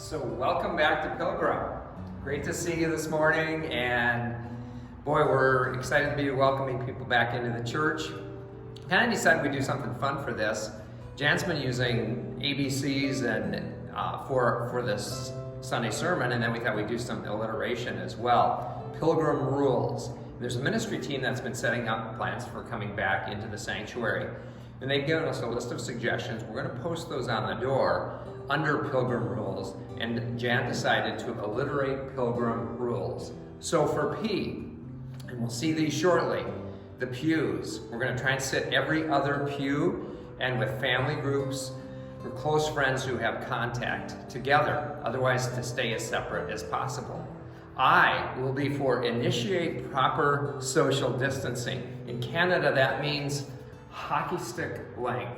So welcome back to Pilgrim. Great to see you this morning, and boy, we're excited to be welcoming people back into the church. Kind of decided we'd do something fun for this. Jan's been using ABCs and for this Sunday sermon, and then we thought we'd do some alliteration as well. Pilgrim rules. There's a ministry team that's been setting up plans for coming back into the sanctuary, and they've given us a list of suggestions. We're going to post those on the door under Pilgrim rules, and Jan decided to alliterate Pilgrim rules. So for P, and we'll see these shortly, the pews. We're going to try and sit every other pew, and with family groups or close friends who have contact together, otherwise to stay as separate as possible. I will be for initiate proper social distancing. In Canada, that means hockey stick length,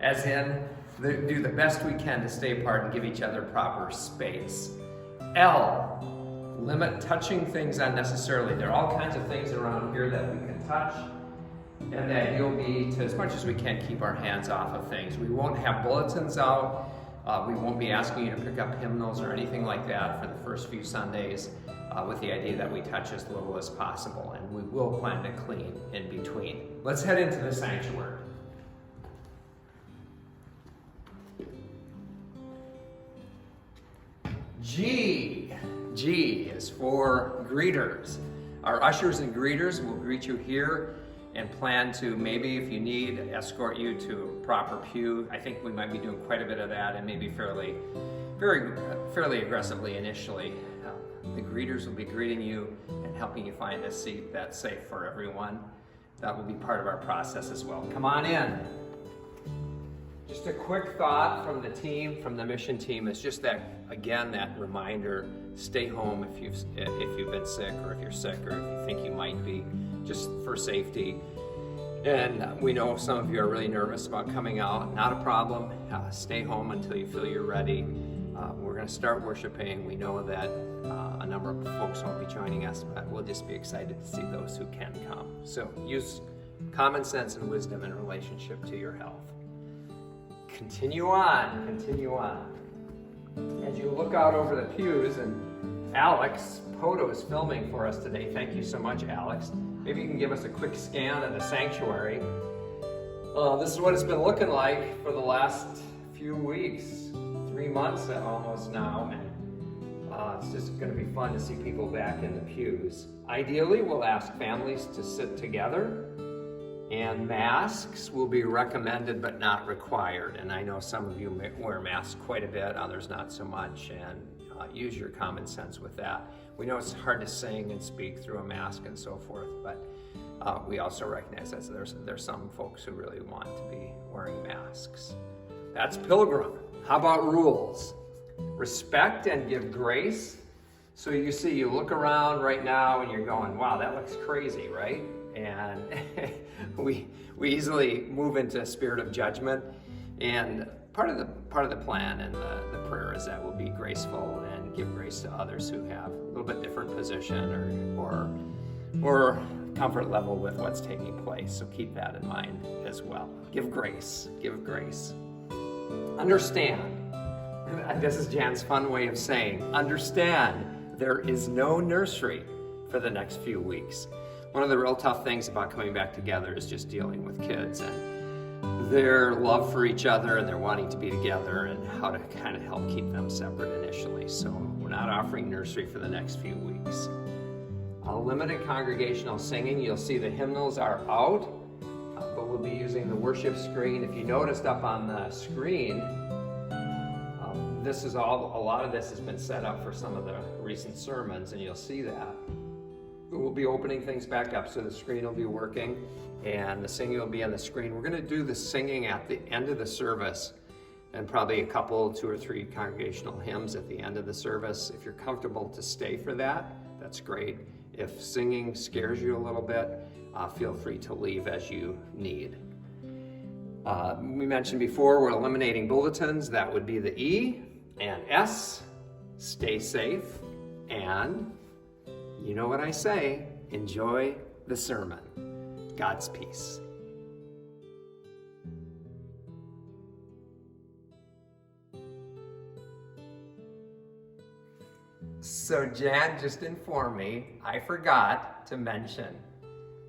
as in do the best we can to stay apart and give each other proper space. L, limit touching things unnecessarily. There are all kinds of things around here that we can touch, and that you'll be, to, as much as we can, keep our hands off of things. We won't have bulletins out. We won't be asking you to pick up hymnals or anything like that for the first few Sundays, with the idea that we touch as little as possible, and we will plan to clean in between. Let's head into the sanctuary. G is for greeters. Our ushers and greeters will greet you here and plan to, maybe if you need, escort you to a proper pew. I think we might be doing quite a bit of that, and maybe fairly aggressively initially. The greeters will be greeting you and helping you find a seat that's safe for everyone. That will be part of our process as well. Come on in. Just a quick thought from the team, from the mission team, is just that, again, that reminder, stay home if you've been sick, or if you're sick, or if you think you might be, just for safety. And we know some of you are really nervous about coming out. Not a problem. Stay home until you feel you're ready. We're going to start worshiping. We know that a number of folks won't be joining us, but we'll just be excited to see those who can come. So use common sense and wisdom in relationship to your health. Continue on. As you look out over the pews, and Alex Poto is filming for us today. Thank you so much, Alex. Maybe you can give us a quick scan of the sanctuary. This is what it's been looking like for the last few weeks, 3 months almost now, and it's just going to be fun to see people back in the pews. Ideally, we'll ask families to sit together, and masks will be recommended but not required. And I know some of you may wear masks quite a bit, others not so much, and use your common sense with that. We know it's hard to sing and speak through a mask and so forth, but we also recognize that there's some folks who really want to be wearing masks. That's Pilgrim. How about rules? Respect and give grace. So you look around right now and you're going, wow, that looks crazy, right? And we easily move into a spirit of judgment. And part of the plan and the prayer is that we'll be graceful and give grace to others who have a little bit different position or comfort level with what's taking place. So keep that in mind as well. Give grace. Understand. This is Jan's fun way of saying, understand there is no nursery for the next few weeks. One of the real tough things about coming back together is just dealing with kids and their love for each other and their wanting to be together, and how to kind of help keep them separate initially. So we're not offering nursery for the next few weeks. Limited congregational singing. You'll see the hymnals are out, but we'll be using the worship screen. If you noticed up on the screen, a lot of this has been set up for some of the recent sermons, and you'll see that. We'll be opening things back up, so the screen will be working and the singing will be on the screen. We're going to do the singing at the end of the service, and probably a couple, 2 or 3 congregational hymns at the end of the service. If you're comfortable to stay for that, that's great. If singing scares you a little bit, feel free to leave as you need. We mentioned before, we're eliminating bulletins. That would be the E. And S, stay safe, and you know what I say, enjoy the sermon. God's peace. So Jan just informed me I forgot to mention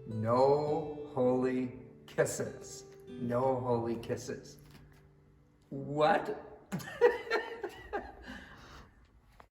no holy kisses. No holy kisses. What?